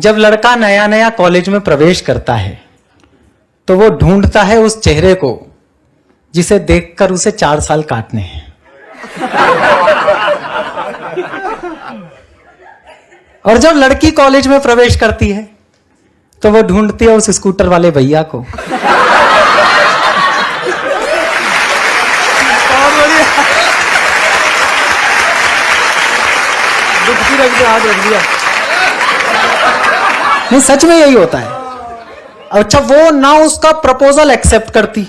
जब लड़का नया नया कॉलेज में प्रवेश करता है तो वो ढूंढता है उस चेहरे को जिसे देखकर उसे 4 साल काटने हैं। और जब लड़की कॉलेज में प्रवेश करती है तो वो ढूंढती है उस स्कूटर वाले भैया को हाथ रख दिया। नहीं, सच में यही होता है। अच्छा, वो ना उसका प्रपोजल एक्सेप्ट करती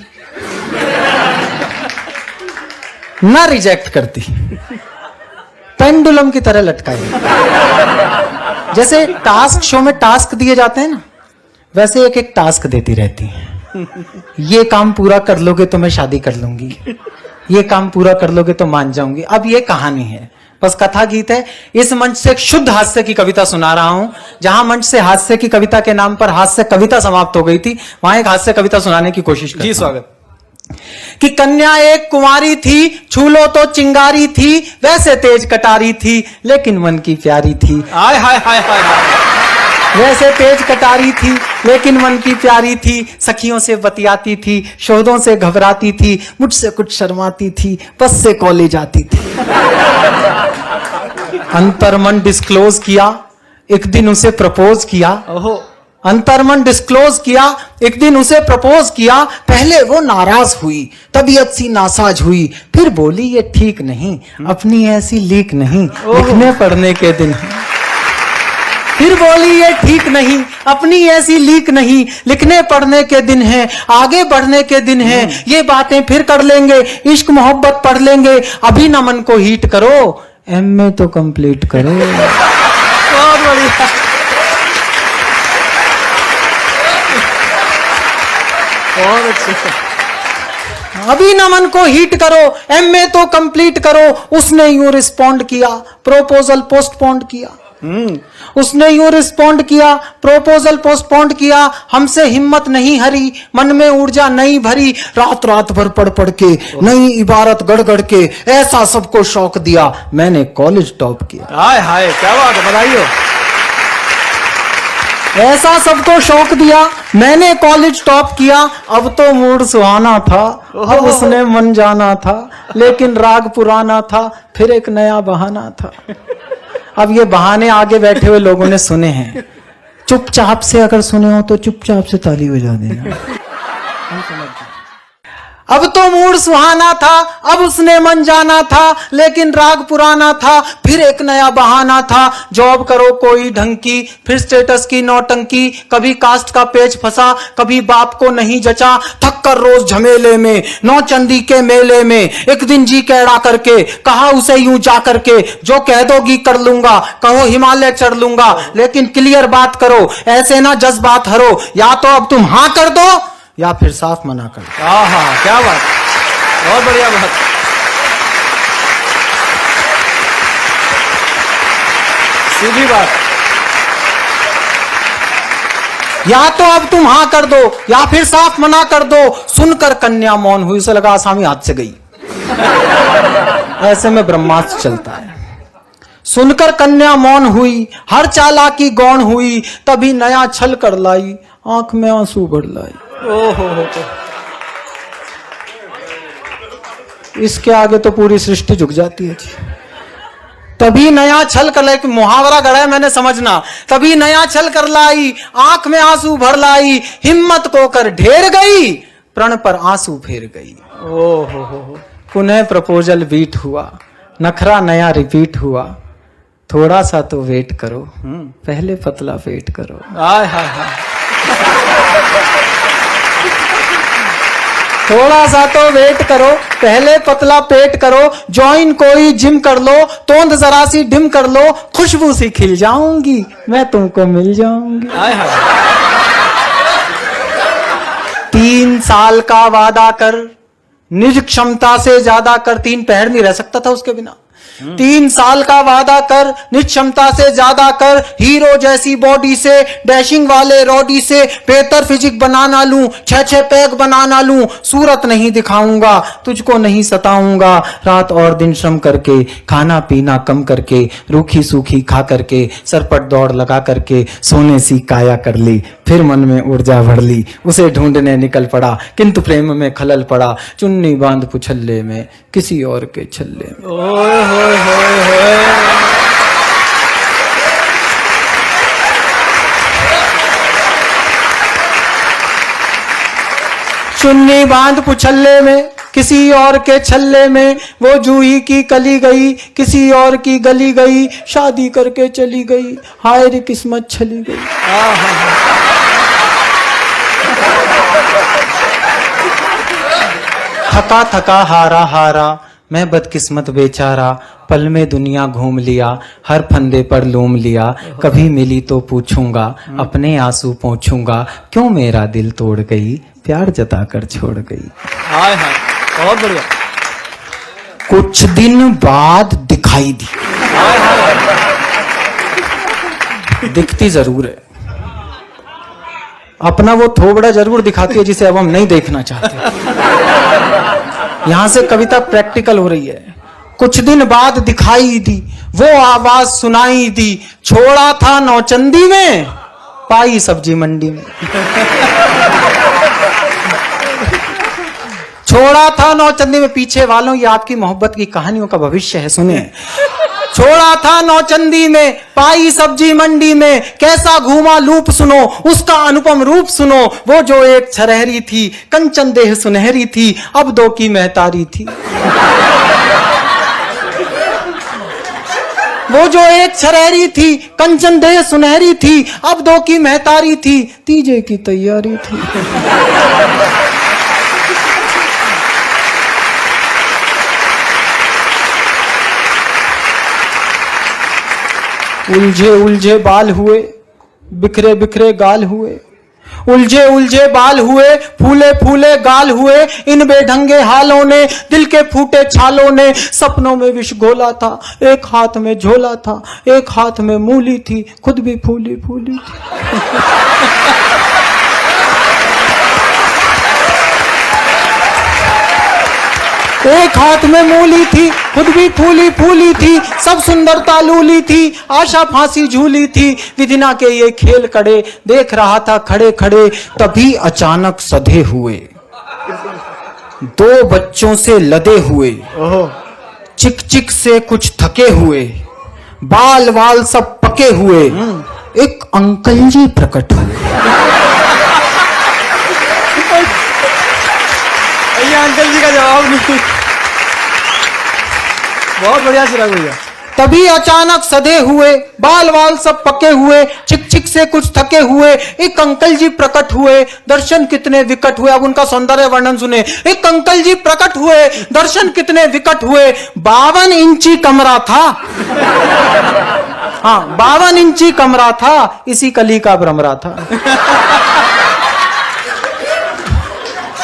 ना रिजेक्ट करती, पेंडुलम की तरह लटकाई। जैसे टास्क शो में टास्क दिए जाते हैं ना, वैसे एक एक टास्क देती रहती है। ये काम पूरा कर लोगे तो मैं शादी कर लूंगी, ये काम पूरा कर लोगे तो मान जाऊंगी। अब ये कहानी है, बस कथा गीत है। इस मंच से एक शुद्ध हास्य की कविता सुना रहा हूं। जहां मंच से हास्य की कविता के नाम पर हास्य कविता समाप्त हो गई थी, वहां एक हास्य कविता सुनाने की कोशिश करता हूं। जी स्वागत। कि कन्या एक कुंवारी थी, छू लो तो चिंगारी थी, वैसे तेज कटारी थी लेकिन मन की प्यारी थी। हाय हाय हाय हाय। वैसे तेज कटारी थी लेकिन मन की प्यारी थी, सखियों से बतियाती थी, शोधों से घबराती थी, मुझसे कुछ शर्माती थी, बस से कॉलेज आती थी। अंतर्मन डिस्क्लोज किया, एक दिन उसे प्रपोज किया। ओहो। अंतर्मन डिस्क्लोज किया, एक दिन उसे प्रपोज किया। पहले वो नाराज हुई, तबीयत सी नासाज हुई, फिर बोली ये ठीक नहीं, अपनी ऐसी लीक नहीं, लिखने पढ़ने के दिन। फिर बोली ये ठीक नहीं, अपनी ऐसी लीक नहीं, लिखने पढ़ने के दिन है, आगे बढ़ने के दिन है, ये बातें फिर कर लेंगे, इश्क मोहब्बत पढ़ लेंगे, अभी न मन को हीट करो, एमए तो कंप्लीट करो। बहुत बढ़िया। बहुत अच्छा। अभी न मन को हीट करो, एमए तो कंप्लीट करो। उसने यूं रिस्पॉन्ड किया, प्रोपोजल पोस्टपोन्ड किया। उसने यूं रिस्पॉन्ड किया, प्रोपोजल पोस्टपोन्ड किया। हमसे हिम्मत नहीं हरी, मन में ऊर्जा नहीं भरी, रात रात भर पढ़ पढ़ के, नई इबारत गढ़ गढ़ के, ऐसा सबको शौक दिया, मैंने कॉलेज टॉप किया। हाय हाय, क्या बात है, बधाई हो। ऐसा सबको शौक दिया, मैंने कॉलेज टॉप किया। अब तो मूड सुहाना था, अब उसने मन जाना था, लेकिन राग पुराना था, फिर एक नया बहाना था। अब ये बहाने आगे बैठे हुए लोगों ने सुने हैं, चुपचाप से अगर सुने हो तो चुपचाप से ताली बजा देना। अब तो मूड सुहाना था, अब उसने मन जाना था, लेकिन राग पुराना था, फिर एक नया बहाना था। जॉब करो कोई ढंग की, फिर स्टेटस की नौटंकी, कभी कास्ट का पेच फंसा, कभी बाप को नहीं जचा, थक कर रोज झमेले में, नौचंदी के मेले में, एक दिन जी कैड़ा करके कहा उसे यूं जा करके, जो कह दोगी कर लूंगा, कहो हिमालय चढ़ लूंगा, लेकिन क्लियर बात करो, ऐसे ना जज्बात हरो, या तो अब तुम हाँ कर दो या फिर साफ मना कर दो। हाँ, क्या बात, बहुत बढ़िया बात। सीधी बात। या तो अब तुम हाँ कर दो या फिर साफ मना कर दो। सुनकर कन्या मौन हुई, उसे लगा आसामी हाथ से गई। ऐसे में ब्रह्मास्त्र चलता है। सुनकर कन्या मौन हुई, हर चालाकी गौण हुई, तभी नया छल कर लाई, आंख में आंसू भर लाई। ओहो। इसके आगे तो पूरी सृष्टि झुक जाती है जी। तभी नया छल कर लाई, मुहावरा गढ़ा है मैंने, समझना। तभी नया छल कर लाई, आंख में आंसू भर लाई, हिम्मत को कर ढेर गई, प्रण पर आंसू फेर गई। ओहो। पुनः प्रपोजल बीट हुआ, नखरा नया रिपीट हुआ, थोड़ा सा तो वेट करो, पहले पतला पेट करो। हाय हाय हाय। थोड़ा सा तो वेट करो, पहले पतला पेट करो, ज्वाइन कोई जिम कर लो, तोंद जरा सी डिम कर लो, खुशबू सी खिल जाऊंगी, मैं तुमको मिल जाऊंगी। हाय हाय। 3 साल का वादा कर, निज क्षमता से ज्यादा कर। 3 पहर नहीं रह सकता था उसके बिना। 3 साल का वादा कर, निक्षमता से ज्यादा कर, हीरो जैसी बॉडी से, डैशिंग वाले रॉडी से बेहतर फिजिक बनाना लूं, 6 पैक बनाना लूं, सूरत नहीं दिखाऊंगा, तुझको नहीं सताऊंगा, रात और दिन श्रम करके, खाना पीना कम करके, रूखी सूखी खा करके, सरपट दौड़ लगा करके, सोने सी काया कर ली, फिर मन में ऊर्जा भर ली, उसे ढूंढने निकल पड़ा, किंतु प्रेम में खलल पड़ा, चुन्नी बांध पुछल्ले में, किसी और के छल्ले में। ओए होए होए होए। चुन्नी बांध पुछल्ले में, किसी और के छल्ले में, वो जूही की कली गई, किसी और की गली गई, शादी करके चली गई, हाय रे किस्मत छली गई। थका थका हारा हारा, मैं बदकिस्मत बेचारा, पल में दुनिया घूम लिया, हर फंदे पर लूम लिया, कभी मिली तो पूछूंगा, अपने आंसू पोंछूंगा, क्यों मेरा दिल तोड़ गई, प्यार जताकर छोड़ गई। हाय हाय, बहुत बढ़िया। कुछ दिन बाद दिखाई दी, दिखती जरूर है, अपना वो थोबड़ा जरूर दिखाती है जिसे अब हम नहीं देखना चाहते। यहां से कविता प्रैक्टिकल हो रही है। कुछ दिन बाद दिखाई दी, वो आवाज सुनाई दी, छोड़ा था नौचंदी में, पाई सब्जी मंडी में। छोड़ा था नौचंदी में, पीछे वालों ये आपकी मोहब्बत की कहानियों का भविष्य है, सुनिए। छोड़ा था नौचंदी में, पाई सब्जी मंडी में, कैसा घूमा लूप सुनो, उसका अनुपम रूप सुनो, वो जो एक छरहरी थी, कंचन देह सुनहरी थी, अब 2 की महतारी थी। वो जो एक छरहरी थी, कंचन देह सुनहरी थी, अब 2 की महतारी थी, तीजे की तैयारी थी। उलझे उलझे बाल हुए, बिखरे बिखरे गाल हुए, उलझे उलझे बाल हुए, फूले फूले गाल हुए, इन बेढंगे हालों ने, दिल के फूटे छालों ने, सपनों में विष घोला था, एक हाथ में झोला था, एक हाथ में मूली थी, खुद भी फूली फूली थी। एक हाथ में मूली थी, खुद भी फूली फूली थी, सब सुंदरता लूली थी, आशा फांसी झूली थी, विधिना के ये खेल कड़े, देख रहा था खड़े खड़े, तभी अचानक सधे हुए, 2 बच्चों से लदे हुए, चिक चिक से कुछ थके हुए, बाल वाल सब पके हुए, एक अंकल जी प्रकट हुए। अंकल जी का जवाब नहीं। बहुत बढ़िया चिराग भैया। तभी अचानक सधे हुए, बाल वाल सब पके हुए, चिक चिक से कुछ थके हुए, एक अंकल जी प्रकट हुए, दर्शन कितने विकट हुए। अब उनका सौंदर्य वर्णन सुने। एक अंकल जी प्रकट हुए, दर्शन कितने विकट हुए, 52 इंची कमरा था। हाँ, 52 इंची कमरा था, इसी कली का भ्रमरा था।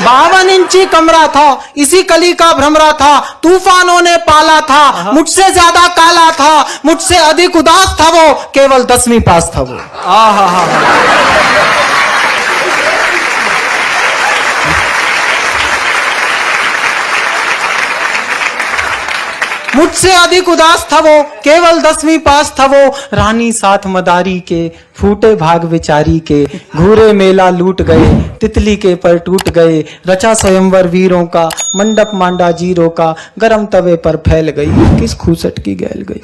52 इंची कमरा था, इसी कली का भ्रमरा था, तूफानों ने पाला था, मुझसे ज्यादा काला था, मुझसे अधिक उदास था वो, केवल 10वीं पास था वो। मुझसे अधिक उदास था वो, केवल 10वीं पास था वो, रानी साथ मदारी के, फूटे भाग बेचारी के, घूरे मेला लूट गए, तितली के पर टूट गए, रचा स्वयंवर वीरों का, मंडप मांडा जीरों का, गरम तवे पर फैल गई, किस खूसट की गैल गई।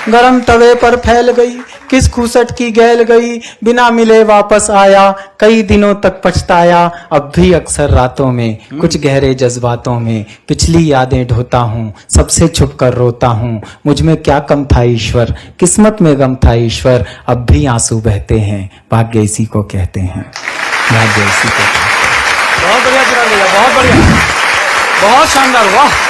गरम तवे पर फैल गई, किस खूसट की गैल गई, बिना मिले वापस आया, कई दिनों तक पछताया, अब भी अक्सर रातों में, कुछ गहरे जज्बातों में, पिछली यादें ढोता हूँ, सबसे छुप कर रोता हूँ, मुझ में क्या कम था ईश्वर, किस्मत में गम था ईश्वर, अब भी आंसू बहते हैं, भाग्य इसी को कहते हैं, भाग्य इसी को कहते हैं। बहुत बढ़िया चिराग भैया, बहुत बढ़िया, बहुत शानदार, वाह।